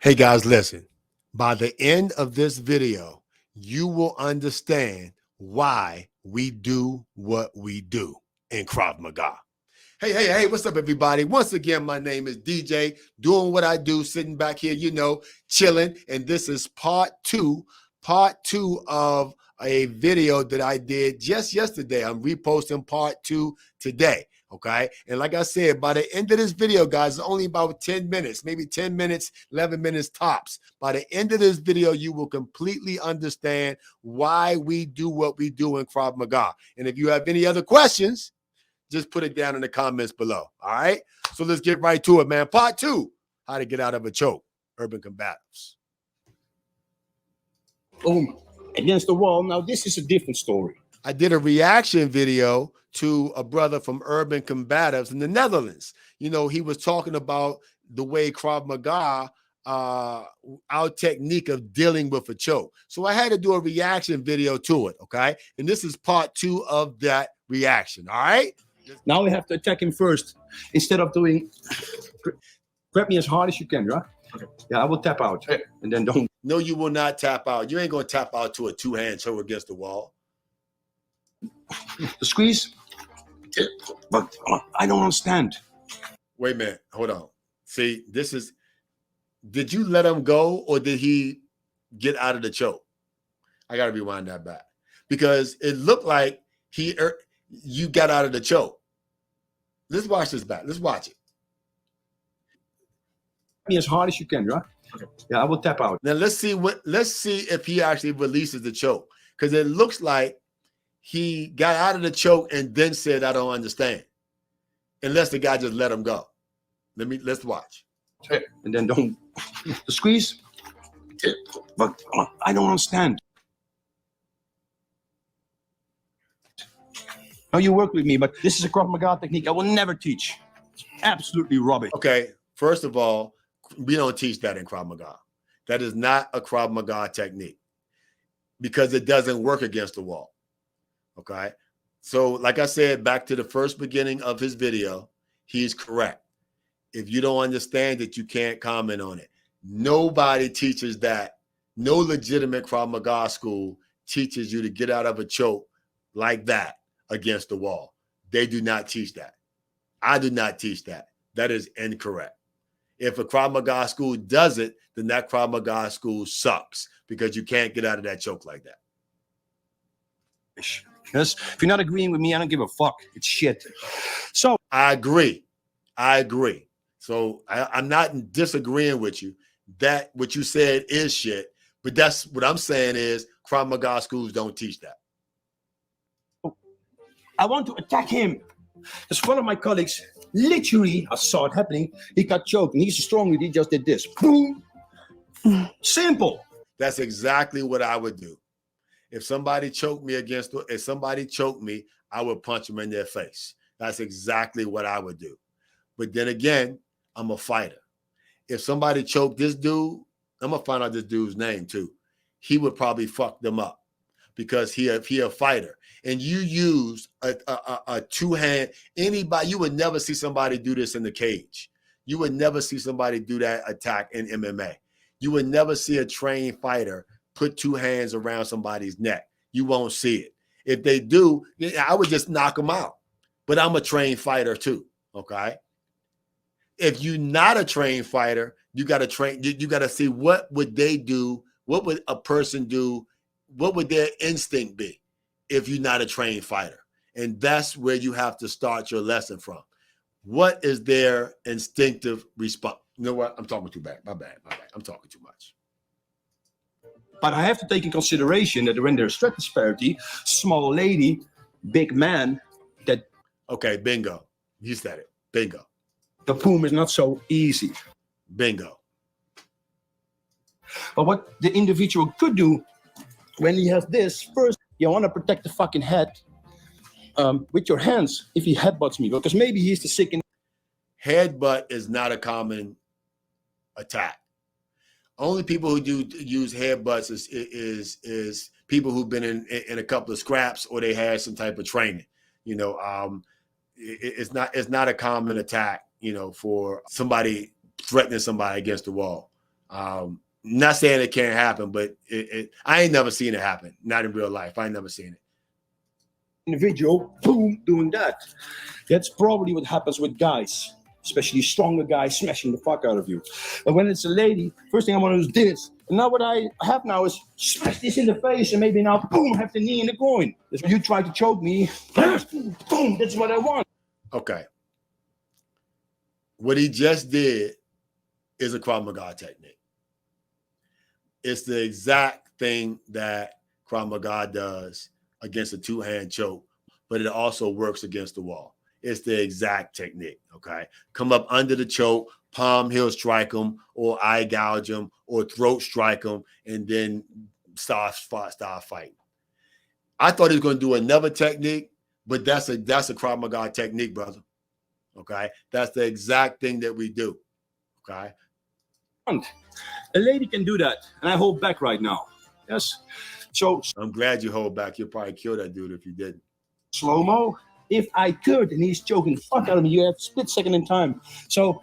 Hey guys, listen. By the end of this video, you will understand why we do what we do in Krav Maga. Hey, what's up, everybody? Once again, my name is DJ, doing what I do, sitting back here, chilling. And this is part two of a video that I did just yesterday. I'm reposting part two today. Okay. And like I said, by the end of this video, guys, it's only about 10 minutes, maybe 10 minutes, 11 minutes tops. By the end of this video, you will completely understand why we do what we do in Krav Maga. And if you have any other questions, just put it down in the comments below. All right. So let's get right to it, man. Part two, how to get out of a choke. Urban Combatives. Against the wall. Now, this is a different story. I did a reaction video to a brother from Urban Combatives in the Netherlands. He was talking about the way Krav Maga, our technique of dealing with a choke. So I had to do a reaction video to it, okay? And this is part two of that reaction, all right? Now we have to attack him first. Instead of doing, grab me as hard as you can, right? Okay. Yeah, I will tap out. Okay. And then don't. No, you will not tap out. You ain't going to tap out to a two-hand choke against the wall. The squeeze. But I don't understand. Wait a minute. Hold on. See, did you let him go or did he get out of the choke? I got to rewind that back because it looked like you got out of the choke. Let's watch this back. Let's watch it. Me as hard as you can, right? Okay. Yeah, I will tap out. Now let's see if he actually releases the choke, because it looks like he got out of the choke and then said, "I don't understand," unless the guy just let him go. Let's watch. Okay. And then don't. The squeeze. But I don't understand. Now you work with me, but this is a Krav Maga technique I will never teach. It's absolutely rubbish. Okay, first of all, we don't teach that in Krav Maga. That is not a Krav Maga technique because it doesn't work against the wall. Okay, so like I said, back to the first beginning of his video, he's correct. If you don't understand it, you can't comment on it. Nobody teaches that. No legitimate Krav Maga school teaches you to get out of a choke like that against the wall. They do not teach that. I do not teach that. That is incorrect. If a Krav Maga school does it, then that Krav Maga school sucks because you can't get out of that choke like that. Yes. If you're not agreeing with me, I don't give a fuck. It's shit. So I agree. So I'm not disagreeing with you. That what you said is shit, but that's what I'm saying is Krav Maga schools don't teach that. I want to attack him. Because one of my colleagues, literally, I saw it happening. He got choked, and he's strong. He just did this. Boom. Simple. That's exactly what I would do. If somebody choked me, I would punch them in their face. That's exactly what I would do. But then again, I'm a fighter. If somebody choked this dude, I'm gonna find out this dude's name too. He would probably fuck them up because he a fighter. And you use a two-hand, anybody, you would never see somebody do this in the cage. You would never see somebody do that attack in MMA. You would never see a trained fighter put two hands around somebody's neck. You won't see it. If they do, I would just knock them out. But I'm a trained fighter too, okay? If you're not a trained fighter, you got to see what would they do, what would a person do, what would their instinct be if you're not a trained fighter? And that's where you have to start your lesson from. What is their instinctive response? You know what? I'm talking too bad. My bad. I'm talking too much. But I have to take in consideration that when there's threat disparity, small lady, big man, that... Okay, bingo. You said it. Bingo. The boom is not so easy. Bingo. But what the individual could do when he has this, first, you want to protect the fucking head with your hands if he headbutts me, because maybe he's the sick. Headbutt is not a common attack. Only people who do use headbutts is people who've been in a couple of scraps or they had some type of training. It's not a common attack, for somebody threatening somebody against the wall. Not saying it can't happen, but I ain't never seen it happen. Not in real life. I ain't never seen it. Individual, boom, doing that. That's probably what happens with guys, especially stronger guys smashing the fuck out of you. But when it's a lady, first thing I want to do is this. And now what I have now is smash this in the face and maybe now, boom, have the knee in the groin. That's when you try to choke me. Boom, that's what I want. Okay. What he just did is a Krav Maga technique. It's the exact thing that Krav Maga does against a two-hand choke, but it also works against the wall. It's the exact technique, okay? Come up under the choke, palm heel strike them, or eye gouge them, or throat strike them, and then start fighting. I thought he was going to do another technique, but that's a Krav Maga technique, brother, okay? That's the exact thing that we do, okay? A lady can do that, and I hold back right now. Yes. So I'm glad you hold back. You'll probably kill that dude if you didn't. Slow-mo, if I could, and he's choking the fuck out of me, you have a split second in time. So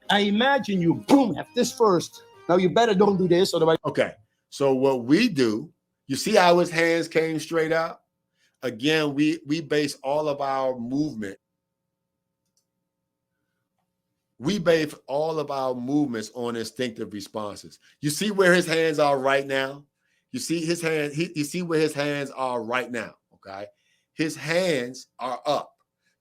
I imagine you, boom, have this first. Now you better don't do this, otherwise. Okay. So what we do, you see how his hands came straight out? Again, we base all of our movement. We base all of our movements on instinctive responses. You see where his hands are right now? You see his hand, you see where his hands are right now, okay? His hands are up.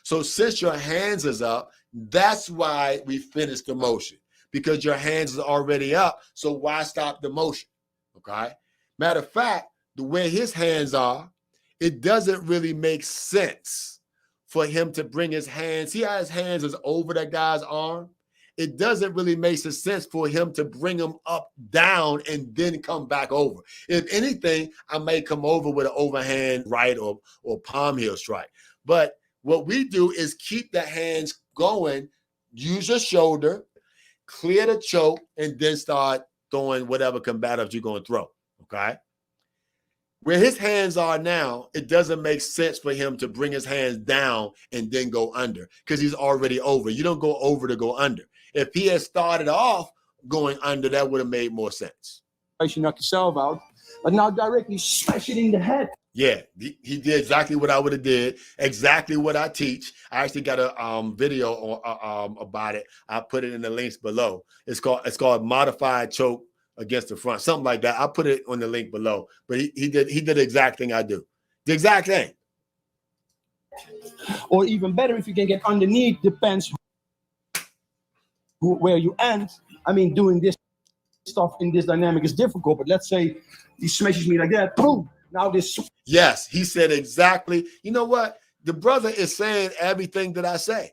So since your hands is up, that's why we finished the motion, because your hands is already up. So why stop the motion, okay? Matter of fact, the way his hands are, it doesn't really make sense for him to bring his hands. See how his hands is over that guy's arm? It doesn't really make sense for him to bring him up, down, and then come back over. If anything, I may come over with an overhand right or palm heel strike. But what we do is keep the hands going, use your shoulder, clear the choke, and then start throwing whatever combatives you're going to throw, okay? Where his hands are now, it doesn't make sense for him to bring his hands down and then go under because he's already over. You don't go over to go under. If he had started off going under, that would have made more sense. I should knock yourself out, but now directly smash it in the head. Yeah, he did exactly what I would have did, exactly what I teach. I actually got a video about it. I put it in the links below. It's called modified choke against the front, something like that. I'll put it on the link below. But he did the exact thing I do, the exact thing. Or even better, if you can get underneath, depends where you end. I mean, doing this stuff in this dynamic is difficult, but let's say he smashes me like that, boom, now this. Yes, he said exactly. You know what? The brother is saying everything that I say.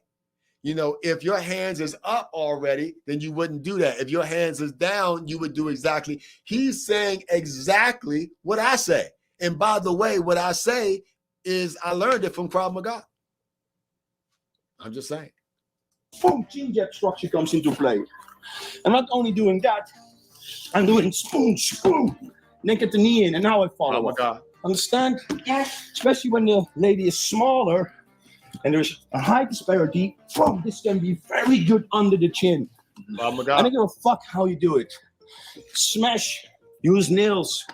You know, if your hands is up already, then you wouldn't do that. If your hands is down, you would do exactly. He's saying exactly what I say. And by the way, what I say is I learned it from Krav Maga. I'm just saying. Boom, chin jab structure comes into play. I'm not only doing that, I'm doing spoon, spoon, then get the knee in, and now I follow up. Understand? Yes. Especially when the lady is smaller and there's a height disparity, boom, this can be very good under the chin. I don't give a fuck how you do it. Smash, use nails,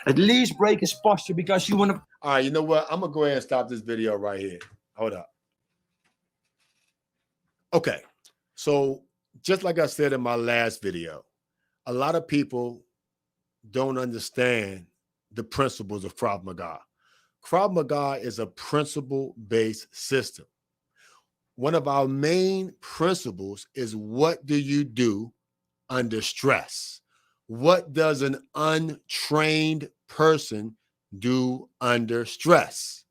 at least break his posture because you want to. All right, you know what? I'm going to go ahead and stop this video right here. Hold up. Okay, so just like I said in my last video, a lot of people don't understand the principles of Krav Maga. Krav Maga is a principle-based system. One of our main principles is what do you do under stress? What does an untrained person do under stress?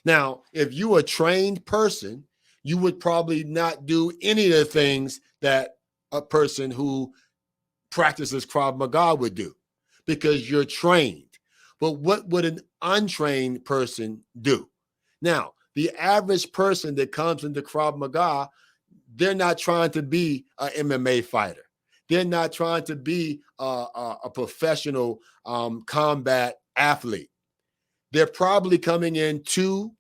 Now, if you're a trained person, you would probably not do any of the things that a person who practices Krav Maga would do because you're trained. But what would an untrained person do? Now, the average person that comes into Krav Maga, they're not trying to be an MMA fighter. They're not trying to be a professional combat athlete. They're probably coming in 2,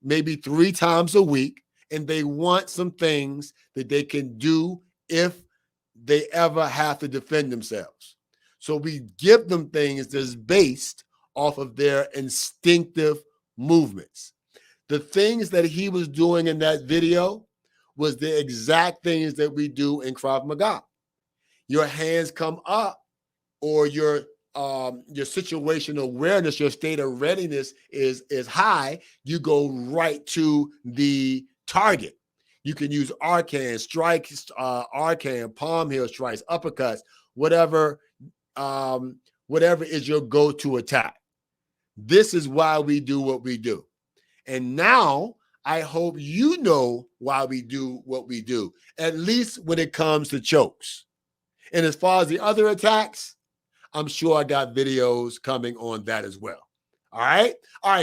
maybe 3 times a week, and they want some things that they can do if they ever have to defend themselves. So we give them things that's based off of their instinctive movements. The things that he was doing in that video was the exact things that we do in Krav Maga. Your hands come up, or your situational awareness, your state of readiness is high. You go right to the target. You can use arcane strikes, arcane, palm heel strikes, uppercuts, whatever is your go-to attack. This is why we do what we do. And now I hope you know why we do what we do, at least when it comes to chokes. And as far as the other attacks, I'm sure I got videos coming on that as well. All right,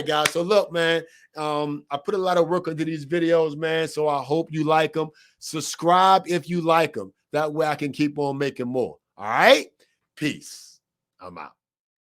guys. So look, man, I put a lot of work into these videos, man. So I hope you like them. Subscribe if you like them. That way I can keep on making more. All right, peace. I'm out.